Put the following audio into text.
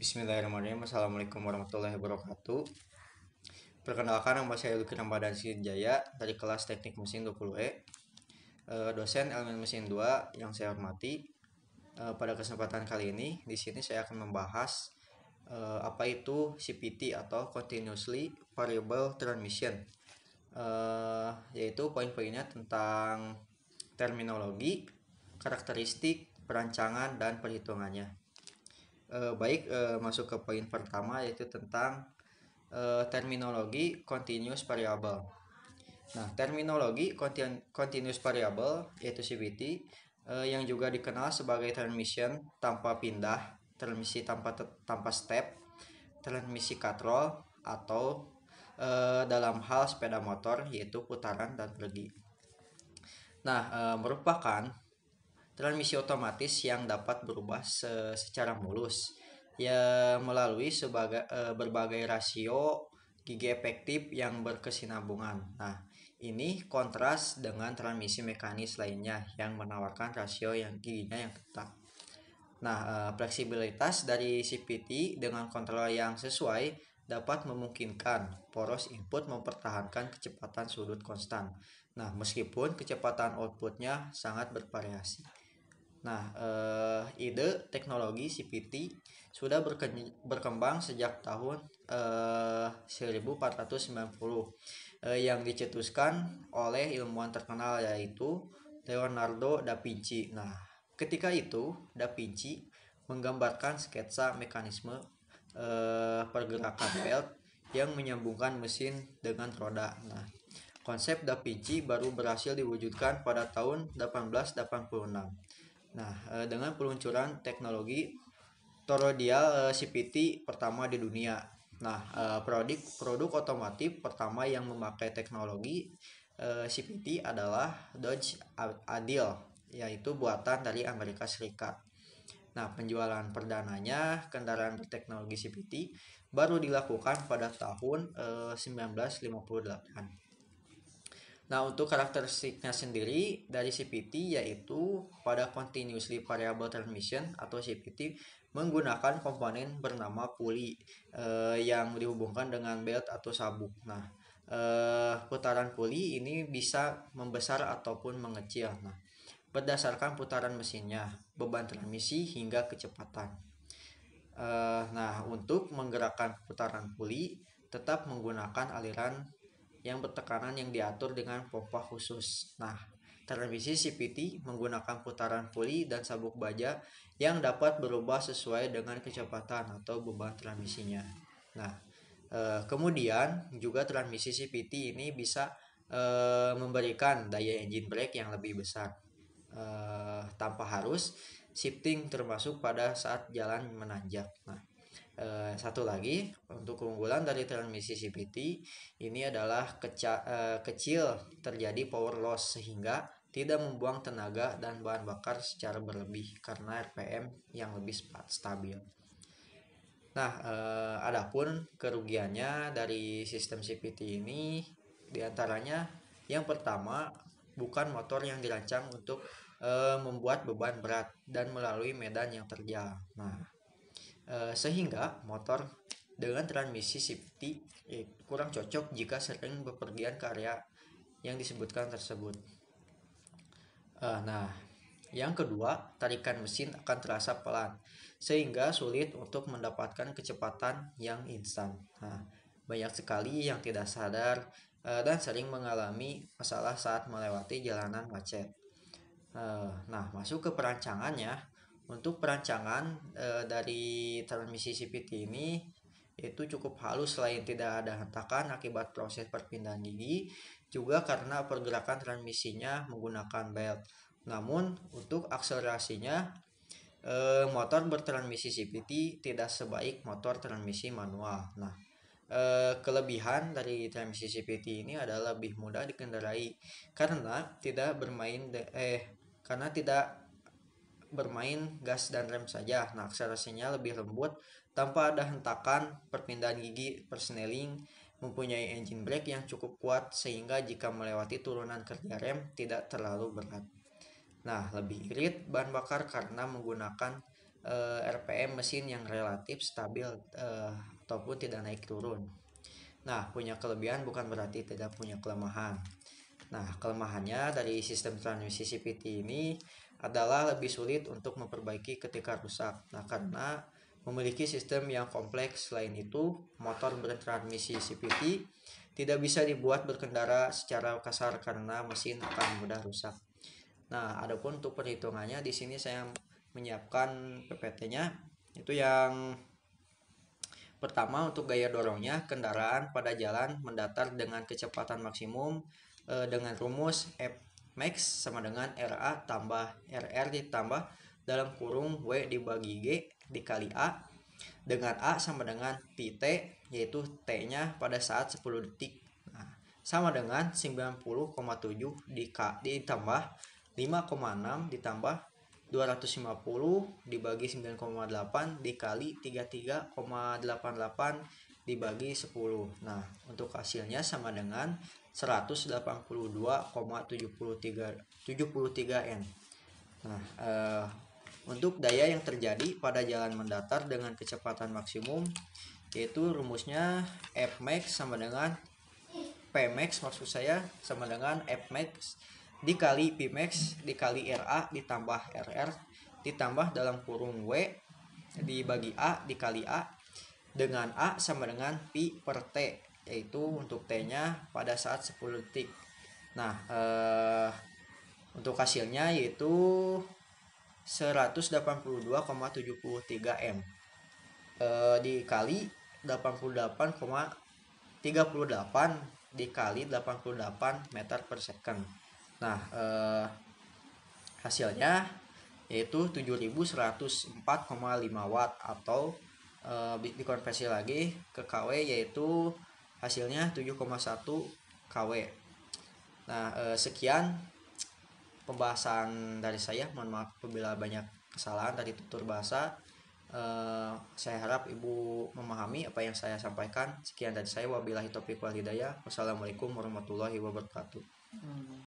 Bismillahirrahmanirrahim. Assalamualaikum warahmatullahi wabarakatuh. Perkenalkan, nama saya Luki Ramadan Jaya dari kelas Teknik Mesin 20E, dosen elemen mesin 2 yang saya hormati. Pada kesempatan kali ini, di sini saya akan membahas apa itu CVT atau Continuously Variable Transmission, yaitu poin-poinnya tentang terminologi, karakteristik, perancangan, dan perhitungannya. Masuk ke poin pertama, yaitu tentang terminologi continuous variable. Nah, terminologi continuous variable yaitu CVT, yang juga dikenal sebagai transmission tanpa pindah, transmisi tanpa step, transmisi katrol, atau dalam hal sepeda motor yaitu putaran dan pergi. Nah, merupakan transmisi otomatis yang dapat berubah secara mulus ya melalui berbagai rasio gigi efektif yang berkesinambungan. Nah, ini kontras dengan transmisi mekanis lainnya yang menawarkan rasio yang giginya yang tetap. Nah, fleksibilitas dari CVT dengan kontrol yang sesuai dapat memungkinkan poros input mempertahankan kecepatan sudut konstan. Nah, meskipun kecepatan outputnya sangat bervariasi. Nah, ide teknologi CVT sudah berkembang sejak tahun 1490, yang dicetuskan oleh ilmuwan terkenal yaitu Leonardo da Vinci. Nah, ketika itu Da Vinci menggambarkan sketsa mekanisme pergerakan belt yang menyambungkan mesin dengan roda. Nah, konsep Da Vinci baru berhasil diwujudkan pada tahun 1886. Nah, dengan peluncuran teknologi toroidal CVT pertama di dunia. Nah, produk otomotif pertama yang memakai teknologi CVT adalah Dodge Adil, yaitu buatan dari Amerika Serikat. Nah, penjualan perdananya kendaraan berteknologi CVT baru dilakukan pada tahun 1958. Nah, untuk karakteristiknya sendiri dari CVT yaitu pada Continuously Variable Transmission atau CVT menggunakan komponen bernama puli yang dihubungkan dengan belt atau sabuk. Nah, putaran puli ini bisa membesar ataupun mengecil. Nah, berdasarkan putaran mesinnya, beban transmisi hingga kecepatan. Nah, untuk menggerakkan putaran puli tetap menggunakan aliran yang bertekanan yang diatur dengan pompa khusus. Nah, transmisi CVT menggunakan putaran puli dan sabuk baja yang dapat berubah sesuai dengan kecepatan atau beban transmisinya. Nah, kemudian juga transmisi CVT ini bisa memberikan daya engine brake yang lebih besar tanpa harus shifting termasuk pada saat jalan menanjak. Nah, satu lagi untuk keunggulan dari transmisi CVT ini adalah kecil terjadi power loss sehingga tidak membuang tenaga dan bahan bakar secara berlebih karena RPM yang lebih stabil. Nah, adapun kerugiannya dari sistem CVT ini diantaranya yang pertama bukan motor yang dirancang untuk membuat beban berat dan melalui medan yang terjal. Nah, sehingga motor dengan transmisi CVT kurang cocok jika sering bepergian ke area yang disebutkan tersebut. Nah, yang kedua, tarikan mesin akan terasa pelan sehingga sulit untuk mendapatkan kecepatan yang instan. Nah, banyak sekali yang tidak sadar dan sering mengalami masalah saat melewati jalanan macet. Nah, masuk ke perancangannya. Untuk perancangan dari transmisi CVT ini itu cukup halus selain tidak ada hentakan akibat proses perpindahan gigi, juga karena pergerakan transmisinya menggunakan belt. Namun untuk akselerasinya motor bertransmisi CVT tidak sebaik motor transmisi manual. Nah, kelebihan dari transmisi CVT ini adalah lebih mudah dikendarai karena tidak bermain gas dan rem saja. Nah, akselerasinya lebih lembut tanpa ada hentakan perpindahan gigi persneling, mempunyai engine brake yang cukup kuat sehingga jika melewati turunan kerja rem tidak terlalu berat. Nah, lebih irit bahan bakar karena menggunakan RPM mesin yang relatif stabil ataupun tidak naik turun. Nah, punya kelebihan bukan berarti tidak punya kelemahan. Nah, kelemahannya dari sistem transmisi CVT ini adalah lebih sulit untuk memperbaiki ketika rusak. Nah, karena memiliki sistem yang kompleks. Selain itu, motor bertransmisi CVT tidak bisa dibuat berkendara secara kasar karena mesin akan mudah rusak. Nah, adapun untuk perhitungannya di sini saya menyiapkan PPT-nya. Itu yang pertama, untuk gaya dorongnya, kendaraan pada jalan mendatar dengan kecepatan maksimum dengan rumus F max sama dengan RA tambah RR ditambah dalam kurung W dibagi G dikali A, dengan A sama dengan PT, yaitu T-nya pada saat 10 detik. Nah, sama dengan 90,7 ditambah 5,6 ditambah 250 dibagi 9,8 dikali 33,88 dibagi 10. Nah, untuk hasilnya sama dengan 182,73 N. Nah, untuk daya yang terjadi pada jalan mendatar dengan kecepatan maksimum, yaitu rumusnya Fmax sama dengan Pmax, maksud saya sama dengan Fmax dikali Pmax dikali RA ditambah RR ditambah dalam kurung W dibagi A dikali A, dengan A sama dengan Pi per T, yaitu untuk T-nya pada saat 10 detik. Nah, untuk hasilnya yaitu 182,73 M dikali 88,38 dikali 88 meter per second. Nah, hasilnya yaitu 7104,5 watt atau dikonversi lagi ke kW yaitu hasilnya 7,1 kW. Nah, sekian pembahasan dari saya. Mohon maaf apabila banyak kesalahan dari tutur bahasa. Saya harap Ibu memahami apa yang saya sampaikan. Sekian dari saya, wabillahi taufiq wal hidayah. Wassalamualaikum warahmatullahi wabarakatuh.